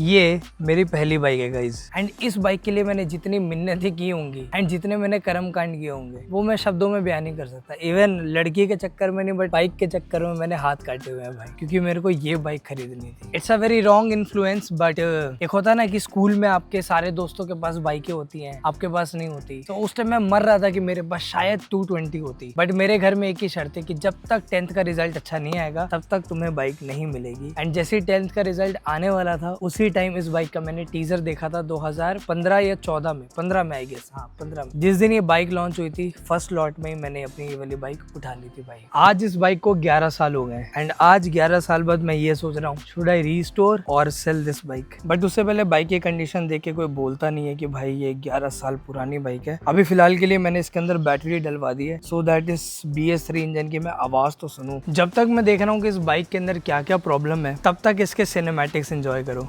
ये मेरी पहली बाइक है गाइज, एंड इस बाइक के लिए मैंने जितनी मिन्नतें की होंगी एंड जितने मैंने कर्म कांड किए होंगे वो मैं शब्दों में बयान नहीं कर सकता। इवन लड़की के चक्कर में नहीं, बट बाइक के चक्कर में मैंने हाथ काटे हुए हैं भाई, क्योंकि मेरे को ये बाइक खरीदनी थी। It's a very wrong influence, but एक होता ना कि स्कूल में आपके सारे दोस्तों के पास बाइकें होती हैं, आपके पास नहीं होती। तो उस टाइम मैं मर रहा था कि मेरे पास शायद 220 होती, बट मेरे घर में एक ही शर्त है कि जब तक 10th का रिजल्ट अच्छा नहीं आएगा तब तक तुम्हें बाइक नहीं मिलेगी। एंड जैसे 10th का रिजल्ट आने वाला था उसी टाइम इस बाइक का मैंने टीजर देखा था 2015 या 14 में, 15 में आई गेस, हाँ 15 में। जिस दिन ये बाइक लॉन्च हुई थी फर्स्ट लॉट में ही मैंने अपनी ये वाली बाइक उठा ली थी भाई। आज इस बाइक को 11 साल हो गए एंड आज 11 साल बाद मैं ये सोच रहा हूँ शुड आई रीस्टोर और सेल दिस बाइक। बट उससे पहले बाइक की कंडीशन देख के कोई बोलता नहीं है कि भाई ये 11 साल पुरानी बाइक है। अभी फिलहाल के लिए मैंने इसके अंदर बैटरी डलवा दी है सो दैट इस BS3 इंजन की मैं आवाज तो सुनूं। जब तक मैं देख रहा हूँ कि इस बाइक के अंदर क्या क्या प्रॉब्लम है तब तक इसके सिनेमैटिक्स एंजॉय करो।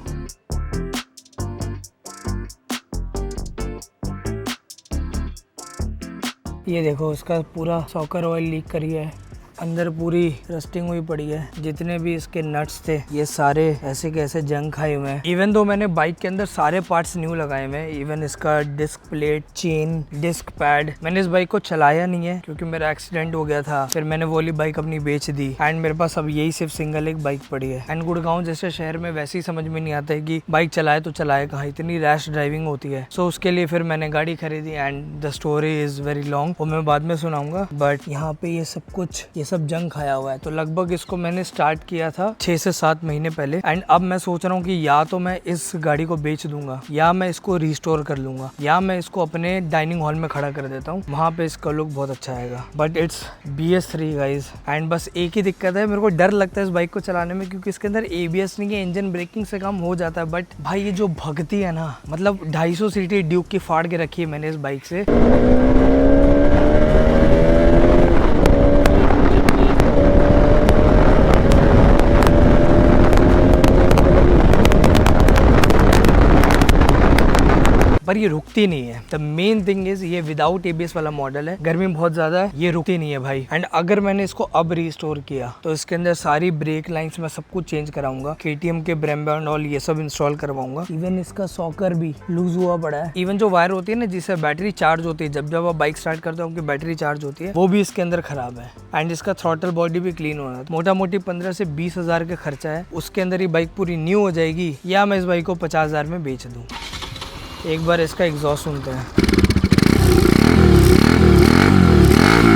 ये देखो इसका पूरा सॉकर ऑयल लीक करी है, अंदर पूरी रस्टिंग हुई पड़ी है। जितने भी इसके नट्स थे ये सारे ऐसे के ऐसे जंग खाए हुए हैं। इवन दो मैंने बाइक के अंदर सारे पार्ट्स न्यू लगाए हुए हैं, इवन इसका disc plate, chain, disc pad. मैंने इस बाइक को चलाया नहीं है क्योंकि मेरा एक्सीडेंट हो गया था, फिर मैंने वो वाली बाइक अपनी बेच दी एंड मेरे पास अब यही सिर्फ सिंगल एक बाइक पड़ी है। एंड गुड़गांव जैसे शहर में वैसे ही समझ में नहीं आता है कि बाइक चलाए तो चलाए कहाँ, इतनी रैश ड्राइविंग होती है। सो उसके लिए फिर मैंने गाड़ी खरीदी and the story is very long, वो मैं बाद में सुनाऊंगा। बट यहाँ पे ये सब कुछ सब जंग खाया हुआ है। तो लगभग इसको मैंने स्टार्ट किया था 6 से 7 महीने पहले एंड अब मैं सोच रहा हूँ कि या तो मैं इस गाड़ी को बेच दूंगा या मैं इसको रिस्टोर कर लूंगा या मैं इसको अपने डाइनिंग हॉल में खड़ा कर देता हूँ, वहां पे इसका लुक बहुत अच्छा आएगा। But it's BS3 guys and बस एक ही दिक्कत है, मेरे को डर लगता है इस बाइक को चलाने में क्योंकि इसके अंदर ABS नहीं है, इंजन ब्रेकिंग से काम हो जाता है। बट भाई ये जो भगती है ना, मतलब 250 सीटी ड्यूक की फाड़ के रखी है मैंने इस बाइक से। पर ये रुकती नहीं है। द मेन थिंग इज ये विदाउट ABS वाला मॉडल है, गर्मी बहुत ज्यादा है, ये रुकती नहीं है भाई। एंड अगर मैंने इसको अब रिस्टोर किया तो इसके अंदर सारी ब्रेक लाइंस में सब कुछ चेंज कराऊंगा, KTM के ब्रेम्बा एंड ऑल ये सब इंस्टॉल करवाऊंगा। इवन इसका सॉकर भी लूज हुआ पड़ा है। इवन जो वायर होती है ना जिससे बैटरी चार्ज होती है, जब जब आप बाइक स्टार्ट करते हो उनकी बैटरी चार्ज होती है, वो भी इसके अंदर खराब है। एंड इसका थ्रॉटल बॉडी भी क्लीन होना है। मोटा मोटी 15 से 20 हजार का खर्चा है, उसके अंदर ये बाइक पूरी न्यू हो जाएगी या मैं इस बाइक को 50 हजार में बेच दूँ। एक बार इसका एग्जॉस्ट सुनते हैं।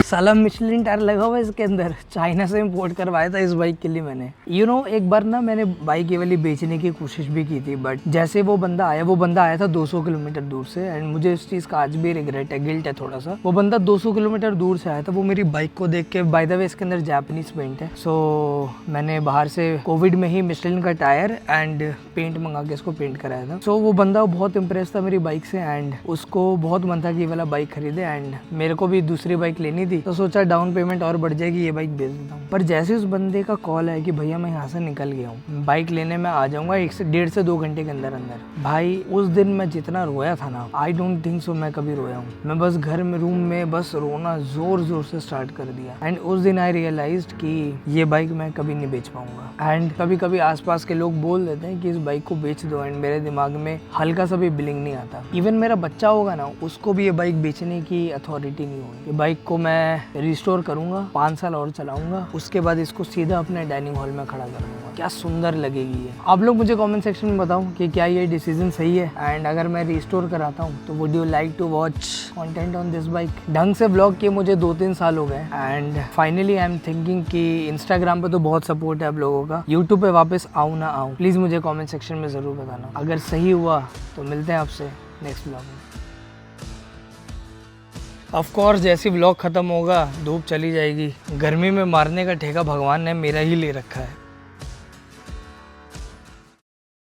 साला मिशलिन टायर लगा हुआ है इसके अंदर, चाइना से इंपोर्ट करवाया था इस बाइक के लिए मैंने। एक बार ना मैंने बाइक ये वाली बेचने की कोशिश भी की थी, बट जैसे वो बंदा आया था 200 किलोमीटर दूर से एंड मुझे इस चीज का आज भी रिग्रेट है, गिल्ट है थोड़ा सा। वो बंदा 200 किलोमीटर दूर से आया था, वो मेरी बाइक को देख के, बाय द वे इसके अंदर जापानीज पेंट है, सो मैंने बाहर से कोविड में ही मिशलिन का टायर एंड पेंट मंगा के इसको पेंट कराया था। सो वो बंदा बहुत इम्प्रेस था मेरी बाइक से एंड उसको बहुत मन था कि ये वाला बाइक खरीदे एंड मेरे को भी दूसरी बाइक लेनी थी, तो सोचा डाउन पेमेंट और बढ़ जाएगी, ये बाइक बेच देता हूँ। पर जैसे उस बंदे का कॉल है कि भैया मैं यहाँ से निकल गया हूँ, बाइक लेने में आ जाऊंगा 1.5 से 2 घंटे के अंदर अंदर, भाई उस दिन मैं जितना रोया था ना, आई डोंट थिंक सो मैं कभी रोया हूँ। मैं बस घर में रूम में बस रोना जोर जोर से स्टार्ट कर दिया एंड उस दिन आई रियलाइज्ड कि ये बाइक मैं कभी नहीं बेच पाऊंगा। एंड कभी कभी आसपास के लोग बोल देते हैं कि इस बाइक को बेच दो एंड मेरे दिमाग में हल्का सा भी बिलिंग नहीं आता। इवन मेरा बच्चा होगा ना, उसको भी ये बाइक बेचने की अथॉरिटी नहीं होगी। ये बाइक को मैं रिस्टोर करूंगा, 5 साल और चलाऊंगा, उसके बाद इसको सीधा अपने डाइनिंग हॉल में खड़ा कर दूंगा। क्या सुंदर लगेगी ये। आप लोग मुझे कमेंट सेक्शन में बताओ कि क्या ये डिसीजन सही है एंड अगर मैं रिस्टोर कराता हूँ तो would you like to watch content on this bike. ढंग से ब्लॉग किए मुझे 2-3 साल हो गए and finally I am thinking कि इंस्टाग्राम पे तो बहुत सपोर्ट है आप लोगों का, यूट्यूब पे वापस आऊँ ना आऊँ, प्लीज मुझे कॉमेंट सेक्शन में जरूर बताना। अगर सही हुआ तो मिलते हैं आपसे नेक्स्ट ब्लॉग में। ऑफ कोर्स जैसी व्लॉग खत्म होगा धूप चली जाएगी, गर्मी में मारने का ठेका भगवान ने मेरा ही ले रखा है।